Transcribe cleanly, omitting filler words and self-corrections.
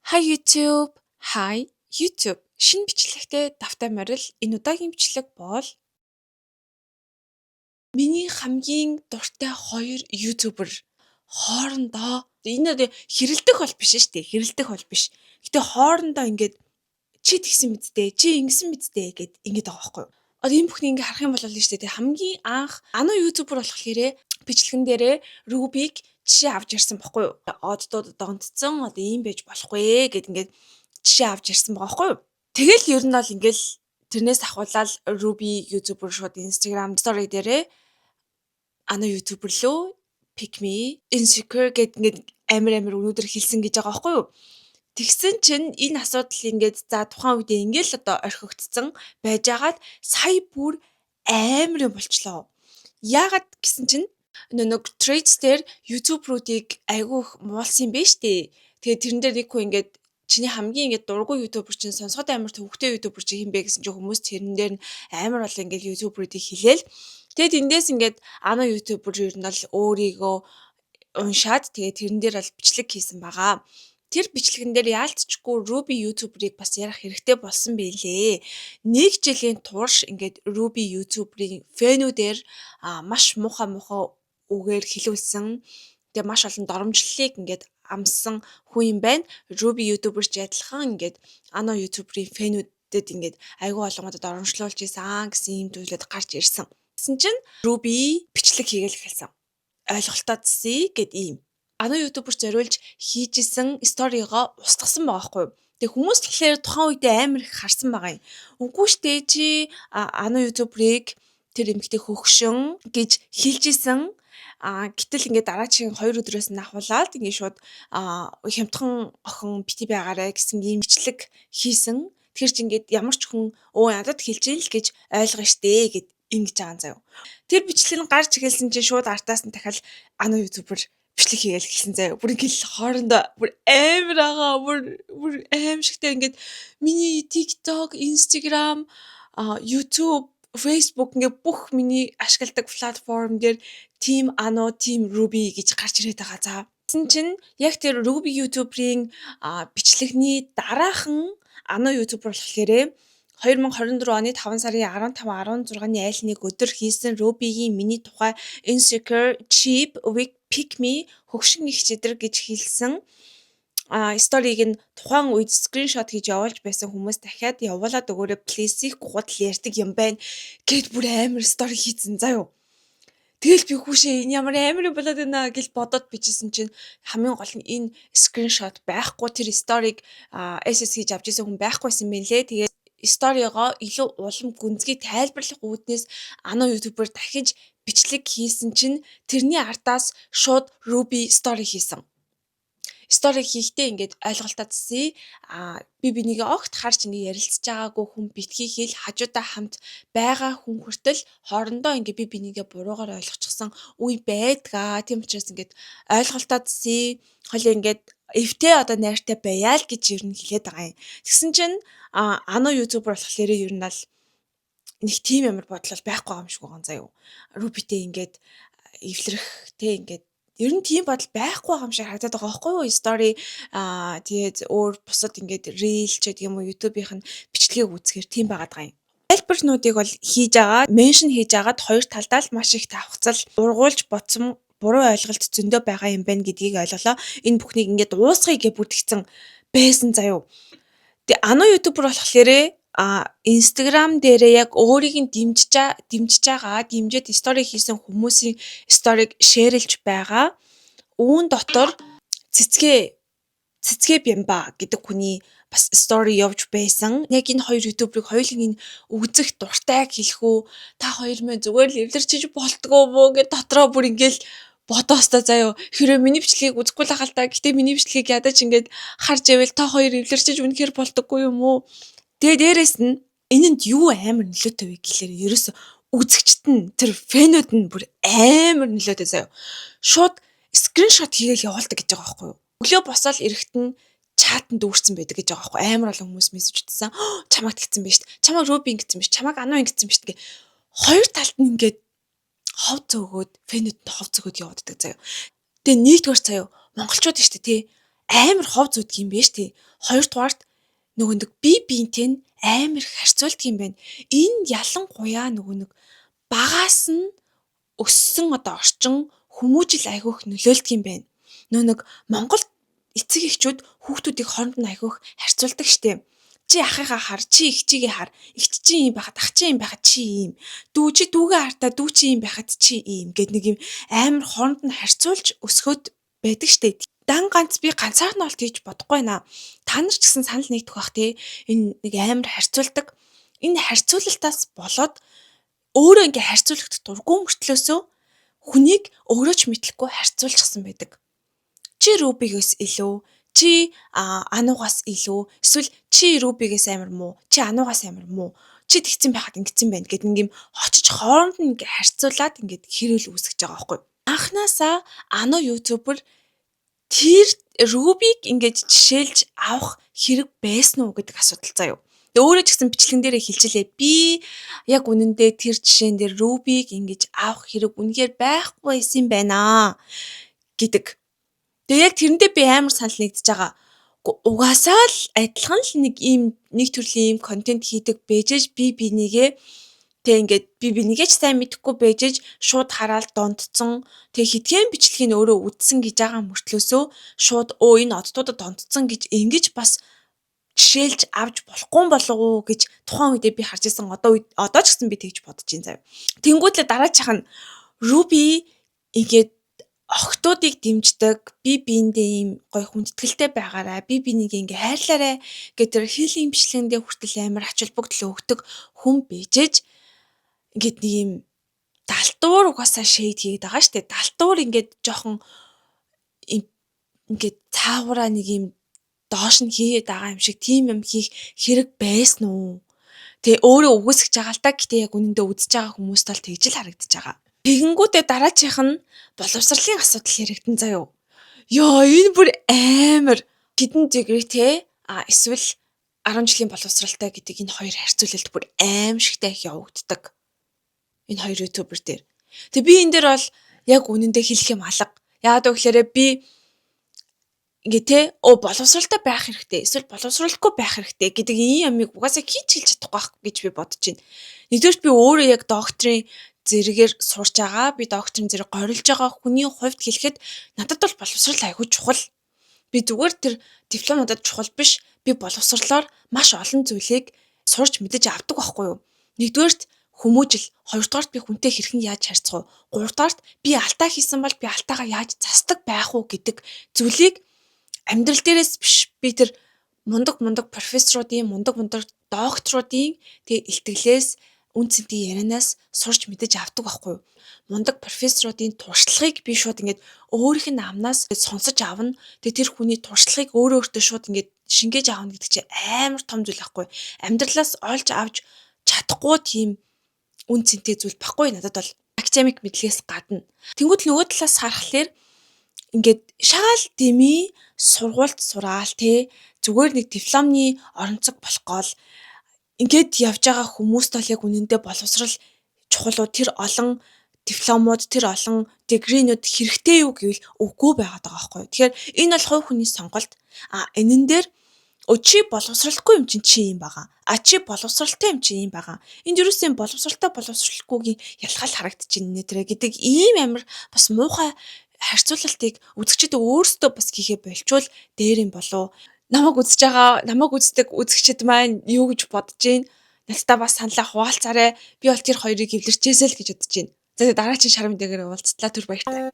Hi YouTube. Hi YouTube. Шинэ бичлэгтэй давтай морил энэ удаагийн бичлэг бол миний хамгийн дуртай хоёр YouTuber хоорондоо энэ хэрэлдэх бол биш шүү дээ. Хэрэлдэх бол биш. Гэтэ хоорондоо ингээд чи тэгсэн мэдтэй, чи ингэсэн мэдтэй гэд ингээд байгаа байхгүй юу? Одоо энэ бүхний ингээ харах юм бол шүү дээ. Хамгийн анх ано YouTuber болохоор бичлэгэн дээрээ Ruby-г жишээ авч ирсэн баггүй юу? Оддууд донтцсон одоо ийм байж болохгүй гэд ингээд жишээ авч ирсэн байгаа байхгүй юу? Тэгэл ер нь бол ингээл тэрнээс ахуулаад Ruby YouTuber шууд Instagram story дээрээ ано YouTuber лөө pick me insecure гэд ингээд амар өнөөдөр хэлсэн гэж байгаа байхгүй юу? Тэгсэн чинь энэ асуудал ингээд за тухайн үедээ ингээл одоо орхигдсон байжгаад сая бүр амар юм болчлоо. Яагаад гэсэн чинь нэг trades дээр YouTube-руудыг айгүй их муулсан юм байна штэ. Тэгээд тэрэн дээр нэг хүн ингээд чиний хамгийн ингээд дургүй YouTuber чинь сонсоход амар төвөгтэй YouTuber чи хин бэ гэсэн чинь хүмүүс тэрэн дээр нь амар бол ингээд YouTuber-уудыг хэлээл. Тэгээд эндээс ингээд ано YouTuber ер нь бол өөрийгөө уншаад тэгээд тэрэн дээр бол бичлэг хийсэн байгаа. Тэр бичлэгэн дээр яалтчгүй Ruby YouTuber-ыг бас ярих хэрэгтэй болсон байлээ. Нэг жилийн турш ингээд Ruby YouTuber-ийн фэнүүдээр маш муухай үгээр хэлүүлсэн. Тэгээ маш олон доромжллыг ингээд амссан хүн юм байна. Ruby YouTuber ч адилхан ингээд ано YouTuber-ийн фэнүүдэд ингээд айгүй болгоомод доромжлуулж исэн гэсэн юм зүйлүүд гарч ирсэн. Гэсэн чинь Ruby бичлэг хийгээл эхэлсэн. Ойлголтоо зсий гэд ийм. Ано YouTuber зориулж хийжсэн сторигоо устгасан байгаа хгүй юу. Тэг хүмүүс тэгэхээр тухайн үедээ амар их харсан байгаа юм. Үгүй штэ чи ано YouTuber-ыг тэр эмэгтэй хөгшин гэж хэлжсэн. Гэтэл ингээд дараагийн 2 өдрөөс нь ахуулаад ингээд шууд хямдхан охин бити байгаарэ гэсэн ийм бичлэг хийсэн. Тэгэхээр чи ингээд ямар ч хүн надад хэлж ийн л гэж ойлгоно штэ гэд ингэж байгаа юм заяа. Тэр бичлэг нь гарч ирсэн чинь шууд артаас нь дахиад ано YouTuber бичлэг хийгээл эхэлсэн заяа. Бүр ингээл хоорондоо бүр амар байгаа. Бүр аимшигтай ингээд миний TikTok, Instagram, YouTube, Facebook ингээд бүх миний ашигладаг платформ дээр Team Ано, Team Ruby гэж гарч ирээд байгаа. За. Тэгсэн чинь яг тэр Ruby YouTuber-ийн бичлэгний дараахан ано YouTuber болохоор 2024 оны 5 сарын 15-16-ны айл нэг өдөр хийсэн Ruby-гийн миний тухай insecure, cheap, weak, pick me хөгшин их чидөр гэж хэлсэн сториг нь тухайн үед скриншот хийж явуулж байсан хүмүүс дахиад явуулаад өгөөрэй плейсийг гудал ярьдаг юм байна гэд бүр амар стори хийсэн заяо. Тэгэл би хүүшээ энэ ямар амар юм болоод байна гэж бодоод бичсэн чинь хамгийн гол нь энэ скриншот байхгүй тэр сториг SS хийж авч ирсэн хүн байхгүйсэн юм лээ. Тэгээд сторигоо илүү улам гүнзгий тайлбарлах үүднээс ано YouTuber дахиж бичлэг хийсэн чинь тэрний артаас шууд Ruby story хийсэн. Story хийхдээ ингээд ойлголтоо зсий би бинийгээ огт харж ингээ ярилцж байгаагүй хүн битгий хэл хажуудаа хамт байгаа хүн хүртэл хоорондоо ингээ би бинийгээ буруугаар ойлгочихсон үе байдгаа. Тийм учраас ингээд ойлголтоо зсий хойлоо ингээд эвтэй одоо найртай байяа л гэж ер нь хэлээд байгаа юм. Тэгсэн чинь ано YouTuber болохоор ер нь бол нэг тийм амар бодол байхгүй юм шиг байгаа заяа. Ruby-тэй ингээд эвлэрэх те ингээд ер нь тийм бодол байхгүй юм шиг харагдаад байгаа байхгүй юу? Story тэгээд өөр бусад ингээд reel ч гэдэг юм уу YouTube-ийнх нь бичлэгийг үзэхээр тийм байгаад байгаа юм. Тайлбарнуудыг бол хийж байгаа, меншн хийж агаад хоёр талдаа л маш их давхцал ургуулж бодсон буруу ойлголт зөндөө байгаа юм байна гэдгийг ойлголоо. Энэ бүхнийг ингээд уусгая гэж бүтгэцэн байсан заяа. Тэгээ ано YouTuber болохоор Instagram дээрээ яг өөрийг нь дэмжиж стори хийсэн хүмүүсийн сториг шеэрлж байгаа. Үүн дотор цэцгээ бямба гэдэг хүний бас стори явж байсан. Яг энэ хоёр YouTuber-ыг хоёулын нь үзэх дуртай хэлэх үү? Та хоёр мэн зүгээр л эвлэрчиж болтгоо мó гэж дотроо бүр ингээл бодоостой заяа. Хэрвээ миний бичлэгийг үзэхгүй л ахал та. Гэтэ миний бичлэгийг ядаж ингээд харж ивэл та хоёр эвлэрчиж үнэхээр болдоггүй юм уу? Тэгээ дээрэс нь энэнд юу амар нөлөөтэй вэ гэхээр ерөөсө үзэгчт нь тэр фэнүүд нь бүр амар нөлөөтэй заяа. Шууд скриншот хийгээл явуулдаг гэж байгаа байхгүй юу? Өглөө босоод эрэхт нь чатанд дүүрсэн байдаг гэж байгаа байхгүй амар олон хүмүүс мессеж утсан. Чамайг тэгсэн биз дээ. Чамайг Ruby ингэсэн биз. Чамайг ано ингэсэн биз гэ. Хоёр талд нь ингээд хов зөөгөөд фэнүүд нь хов зөөгөөд явагддаг заяа. Тэгээ нэгдүгээр заяа монголчууд шүү дээ тий. амар хов зүудг юм биш тий. Хоёрдугаарт нөгөө нэг бие биентэй нь амар их харьцуулдаг юм байна. Энэ ялангуяа нөгөө нэг багаас нь өссөн орчин хүмүүжил айгүйх нөлөөлдөг юм байна. Нөгөө нэг Монгол эцэг эхчүүд хүүхдүүдийг хооронд нь айгүйх харьцуулдаг штеп. Чи ахыгаа хар, чи эгчигээ хар. Эгч чи юм байхад ах чи юм байхад чи юм. Дүү чи дүүгээ хартаа дүү чи юм байхад чи юм гэд нэг юм амар хооронд нь харьцуулж өсгөөд байдаг штеп. Дан ганц би ганцаар нь бол тийж бодохгүй наа. Та нар ч гэсэн санал нэгдэх бах тий. Энэ нэг амар харьцуулдаг. Энэ харьцуулалтаас болоод өөрөө ингээ харьцуулахад дургүй мөртлөөсөө хүнийг өөрөө ч мэдлэхгүй харьцуулчихсан байдаг. Чи Рубигээс илүү, чи Ануугаас илүү, эсвэл чи Рубигээс амар муу, чи Ануугаас амар муу, чи тэгсэн байхад ингэсэн байна гэд ингээм очиж хооронд нь ингээ харьцуулаад ингээд хэрүүл үүсгэж байгаа байхгүй. Анханасаа Ануу ютубер тэр Рубиг ингээд жишээлж авах хэрэг байсан уу гэдэг асуудал заяа. Тэгээ өөрөө ч гэсэн бичлэгэн дээрээ хэлжилээ. Би яг үнэндээ тэр жишээн дээр Рубиг ингэж авах хэрэг үнэхээр байхгүй байсан байна гэдэг. Тэгээ яг тэрэндээ би амар санал нэгдэж байгаа. Угаасаа л адилхан л нэг төрлийн контент хийдэг бэжэж би бинийгээ тэг ингээд би бинийгээ ч сайн мэдэхгүй бэжэж шууд хараад донтцсон. Тэг хитгэн бичлэгийг өөрөө үдсэн гэж байгаа мөртлөөсөө шууд энэ оддуудад донтцсон гэж ингэж бас жишээлж авч болохгүй болов уу гэж тухайн үедээ би харж ирсэн. Одоо ч гэсэн би тэгж бодож байна зав. Тэнгүүтлээ дараачих нь Руби ингээд охтуудыг дэмждэг, би биендээ ийм гоё хүндэтгэлтэй байгаарай, би бинийг ингээ хайрлаарай гэдэг хийлийн бичлэгэндээ хүртэл амар ач холбогдол өгдөг хүн бижэж ингээд нэг юм далтуур угаасаа шейд хийгээд байгаа штэ. Далтуур ингээд жоохон ингээд цаагаараа нэг юм доош нь хийгээд байгаа юм шиг тийм юм хийх хэрэг байсан уу? Тэгээ өөрөө үгүйсгэж байгаа л та. Гэтэ яг үнэндээ үдсэж байгаа хүмүүст бол тэгж л харагдаж байгаа. Тэгэнгүүтээ дараачих нь боловсролын асуудал яригдан заяа. Ёо энэ бүр амар хідэн зэгрээ те эсвэл 10 жилийн боловсралтай гэдэг энэ хоёр харьцуулалт бүр аимшигтай их явагддаг. Энэ хоёр ютубер дээр. Тэгээ би энэ дээр бол яг үнэндээ хэлэх юм алга. Яагаад гэвэл би ингээ те боловсралтай байх хэрэгтэй эсвэл боловсралгүй байх хэрэгтэй гэдэг ийм ямыг угаасаа хийж хэлж чадахгүй байх гэж би бодож байна. Нэгдүгээр би өөрөө яг докторийн зэрэгээр сурч байгаа. Би докторийн зэрэг горилж байгаа хүний хувьд хэлэхэд надад бол боловсрал айгүй чухал. Би зүгээр тэр диплом надад чухал биш. Би боловсрлоор маш олон зүйлийг сурч мэдэж авдаг байхгүй юу? Нэгдүгээрт хүмүүжил, хоёрдугаарт би хүнтэй хэрхэн яаж харьцах уу? Гуравдугаарт би алдаа хийсэн бол би алдаагаа яаж засдаг байх уу гэдэг зүйлийг амьдрал дээрээс биш би тэр мундаг профессоруудын, мундаг докторуудын тэгээ илтгэлээс үнцэнтэй ярианаас сурч мэдэж авдаг байхгүй юу? Мундаг профессоруудын туршлагыг би шууд ингээд өөрийнх нь амнаас сонсож авна. Тэгээ тэр хүний туршлагыг өөртөө шууд ингээд шингээж аавна гэдэг чинь амар том зүйл байхгүй юу? Амьдралаас олж авч чадахгүй тийм үнцэнтэй зүйл байхгүй надад бол академик мэдлэгээс гадна. Тэнгүүд нөгөө талаас харахаар ингээд шаал дэмий сургуульд сураал те зүгээр нэг дипломны оронцог болох гол ингээд явж байгаа хүмүүст бол яг үнэндээ боловсрал чухал уу тэр олон дипломууд тэр олон дегринүүд хэрэгтэй юу гэвэл үгүй байгаад байгаа байхгүй. Тэгэхээр энэ бол хувь хүний сонголт. Энэн дээр чи боловсралгүй юм чинь чи юм байгаа. Чи боловсралтай юм чи юм байгаа. Энд юусэн боловсралтай боловсралгүйгийн ялгаал харагдаж байна нэ гэдэг ийм амар бас муухай харьцуулалтыг үзэгчид өөрсдөө бас хийхэ болчвол дээр юм болов. Намайг үздэг үзэгчид маань юу гэж бодож байна? Надтай бас саналаа хуваалцаарай. Би бол тэр хоёрыг эвлэрчээсэй л гэж бодож байна. За дараагийн шар мэдээгээр уулзтлаа түр баяртай.